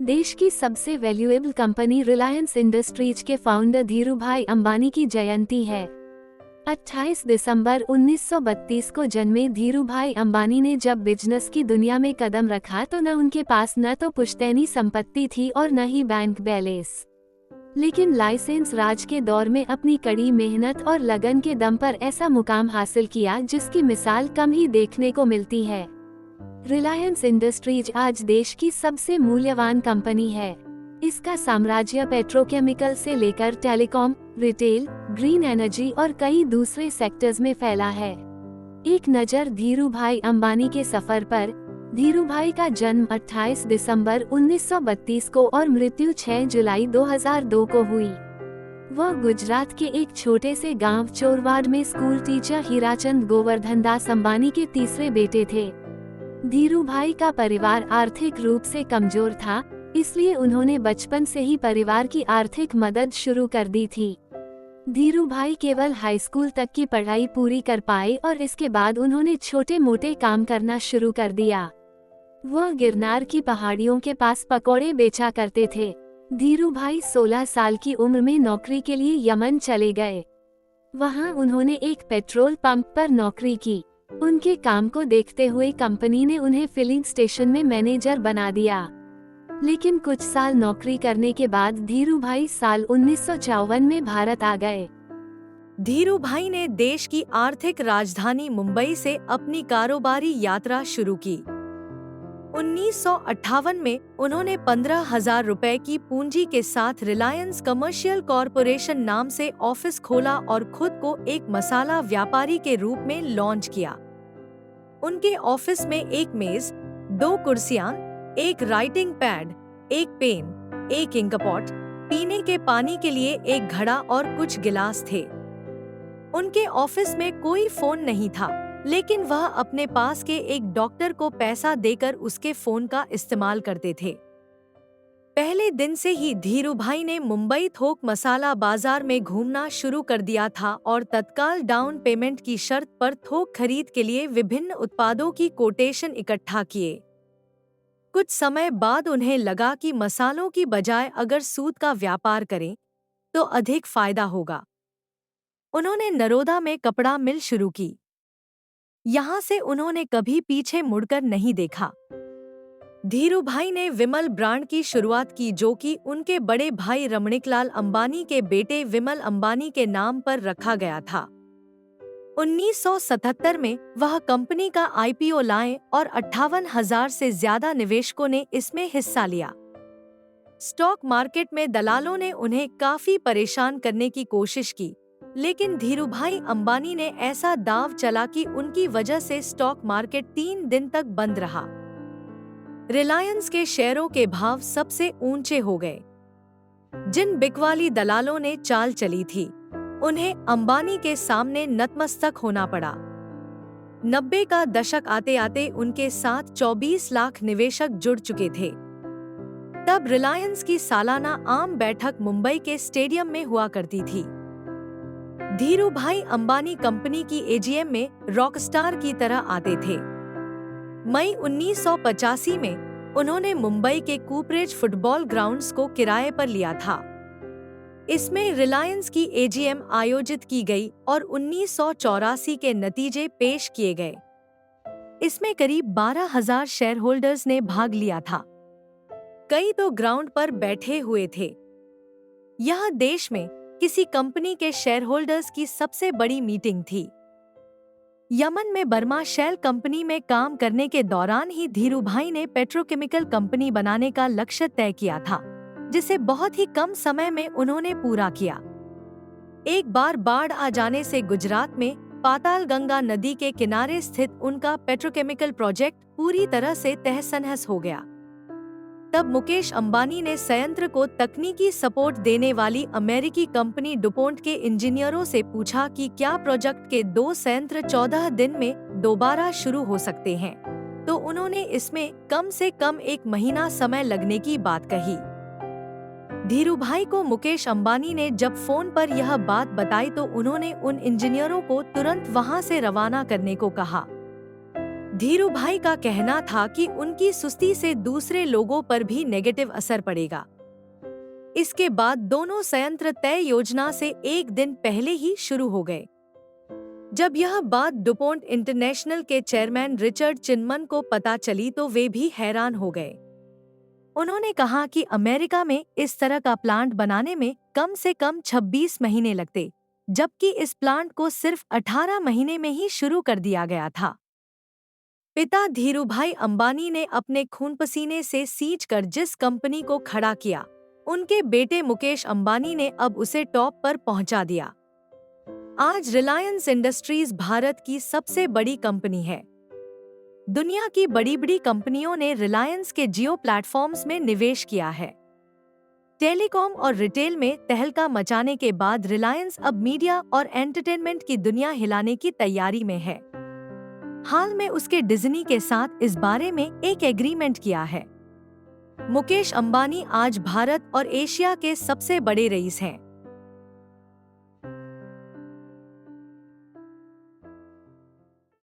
देश की सबसे वैल्यूएबल कंपनी रिलायंस इंडस्ट्रीज के फाउंडर धीरूभाई अंबानी की जयंती है। 28 दिसंबर 1932 को जन्मे धीरूभाई अंबानी ने जब बिजनेस की दुनिया में कदम रखा तो न उनके पास न तो पुश्तैनी संपत्ति थी और न ही बैंक बैलेंस। लेकिन लाइसेंस राज के दौर में अपनी कड़ी मेहनत और लगन के दम पर ऐसा मुकाम हासिल किया जिसकी मिसाल कम ही देखने को मिलती है। रिलायंस इंडस्ट्रीज आज देश की सबसे मूल्यवान कंपनी है। इसका साम्राज्य पेट्रोकेमिकल से लेकर टेलीकॉम, रिटेल, ग्रीन एनर्जी और कई दूसरे सेक्टर्स में फैला है। एक नज़र धीरूभाई अंबानी के सफर पर। धीरूभाई का जन्म 28 दिसंबर 1932 को और मृत्यु 6 जुलाई 2002 को हुई। वह गुजरात के एक छोटे से गांव चोरवाड में स्कूल टीचर हीराचंद गोवर्धन दास अंबानी के तीसरे बेटे थे। धीरूभाई का परिवार आर्थिक रूप से कमजोर था, इसलिए उन्होंने बचपन से ही परिवार की आर्थिक मदद शुरू कर दी थी। धीरूभाई केवल हाई स्कूल तक की पढ़ाई पूरी कर पाए और इसके बाद उन्होंने छोटे मोटे काम करना शुरू कर दिया। वह गिरनार की पहाड़ियों के पास पकौड़े बेचा करते थे। धीरूभाई 16 साल की उम्र में नौकरी के लिए यमन चले गए। वहां उन्होंने एक पेट्रोल पंप पर नौकरी की। उनके काम को देखते हुए कंपनी ने उन्हें फिलिंग स्टेशन में मैनेजर बना दिया। लेकिन कुछ साल नौकरी करने के बाद धीरूभाई साल 1954 में भारत आ गए। धीरूभाई ने देश की आर्थिक राजधानी मुंबई से अपनी कारोबारी यात्रा शुरू की। 1958 में उन्होंने 15,000 रुपए की पूंजी के साथ रिलायंस कमर्शियल कॉरपोरेशन नाम से ऑफिस खोला और खुद को एक मसाला व्यापारी के रूप में लॉन्च किया। उनके ऑफिस में एक मेज, 2 कुर्सियां, एक राइटिंग पैड, एक पेन, एक इंकपॉट, पीने के पानी के लिए एक घड़ा और कुछ गिलास थे। उनके ऑफिस में कोई फोन नहीं था, लेकिन वह अपने पास के एक डॉक्टर को पैसा देकर उसके फोन का इस्तेमाल करते थे। पहले दिन से ही धीरूभाई ने मुंबई थोक मसाला बाजार में घूमना शुरू कर दिया था और तत्काल डाउन पेमेंट की शर्त पर थोक खरीद के लिए विभिन्न उत्पादों की कोटेशन इकट्ठा किए। कुछ समय बाद उन्हें लगा कि मसालों की बजाय अगर सूत का व्यापार करें तो अधिक फायदा होगा। उन्होंने नरोदा में कपड़ा मिल शुरू की। यहाँ से उन्होंने कभी पीछे मुड़कर नहीं देखा। धीरूभाई ने विमल ब्रांड की शुरुआत की, जो कि उनके बड़े भाई रमणीकलाल अंबानी के बेटे विमल अंबानी के नाम पर रखा गया था। 1977 में वह कंपनी का आईपीओ लाए और 58,000 से ज्यादा निवेशकों ने इसमें हिस्सा लिया। स्टॉक मार्केट में दलालों ने उन्हें काफी परेशान करने की कोशिश की, लेकिन धीरूभाई अंबानी ने ऐसा दांव चला कि उनकी वजह से स्टॉक मार्केट 3 दिन तक बंद रहा। रिलायंस के शेयरों के भाव सबसे ऊंचे हो गए। जिन बिकवाली दलालों ने चाल चली थी, उन्हें अंबानी के सामने नतमस्तक होना पड़ा। 90 का दशक आते आते उनके साथ 24 लाख निवेशक जुड़ चुके थे। तब रिलायंस की सालाना आम बैठक मुंबई के स्टेडियम में हुआ करती थी। धीरूभाई अंबानी कंपनी की एजीएम में रॉकस्टार की तरह आते थे। मई 1985 में उन्होंने मुंबई के कूपरेज फुटबॉल ग्राउंड्स को किराए पर लिया था। इसमें रिलायंस की एजीएम आयोजित की गई और 1984 के नतीजे पेश किए गए। इसमें करीब 12,000 शेयर होल्डर्स ने भाग लिया था। कई तो ग्राउंड पर बैठे हुए थे। यह देश में किसी कंपनी के शेयर होल्डर्स की सबसे बड़ी मीटिंग थी। यमन में बर्मा शेल कंपनी में काम करने के दौरान ही धीरूभाई ने पेट्रोकेमिकल कंपनी बनाने का लक्ष्य तय किया था, जिसे बहुत ही कम समय में उन्होंने पूरा किया। एक बार बाढ़ आ जाने से गुजरात में पातालगंगा नदी के किनारे स्थित उनका पेट्रोकेमिकल प्रोजेक्ट पूरी तरह से तहस-नहस हो गया। तब मुकेश अंबानी ने संयंत्र को तकनीकी सपोर्ट देने वाली अमेरिकी कंपनी डुपोंट के इंजीनियरों से पूछा कि क्या प्रोजेक्ट के 2 संयंत्र 14 दिन में दोबारा शुरू हो सकते हैं, तो उन्होंने इसमें कम से कम 1 महीना समय लगने की बात कही। धीरूभाई को मुकेश अंबानी ने जब फोन पर यह बात बताई तो उन्होंने उन इंजीनियरों को तुरंत वहां से रवाना करने को कहा। धीरूभाई का कहना था कि उनकी सुस्ती से दूसरे लोगों पर भी नेगेटिव असर पड़ेगा। इसके बाद दोनों संयंत्र तय योजना से एक दिन पहले ही शुरू हो गए। जब यह बात डुपोंट इंटरनेशनल के चेयरमैन रिचर्ड चिनमन को पता चली तो वे भी हैरान हो गए। उन्होंने कहा कि अमेरिका में इस तरह का प्लांट बनाने में कम से कम 26 महीने लगते, जबकि इस प्लांट को सिर्फ 18 महीने में ही शुरू कर दिया गया था। पिता धीरूभाई अंबानी ने अपने खून पसीने से सींचकर जिस कंपनी को खड़ा किया, उनके बेटे मुकेश अंबानी ने अब उसे टॉप पर पहुंचा दिया। आज रिलायंस इंडस्ट्रीज भारत की सबसे बड़ी कंपनी है। दुनिया की बड़ी बड़ी कंपनियों ने रिलायंस के जियो प्लेटफॉर्म्स में निवेश किया है। टेलीकॉम और रिटेल में तहलका मचाने के बाद रिलायंस अब मीडिया और एंटरटेनमेंट की दुनिया हिलाने की तैयारी में है। हाल में उसके डिज्नी के साथ इस बारे में एक एग्रीमेंट किया है। मुकेश अंबानी आज भारत और एशिया के सबसे बड़े रईस हैं।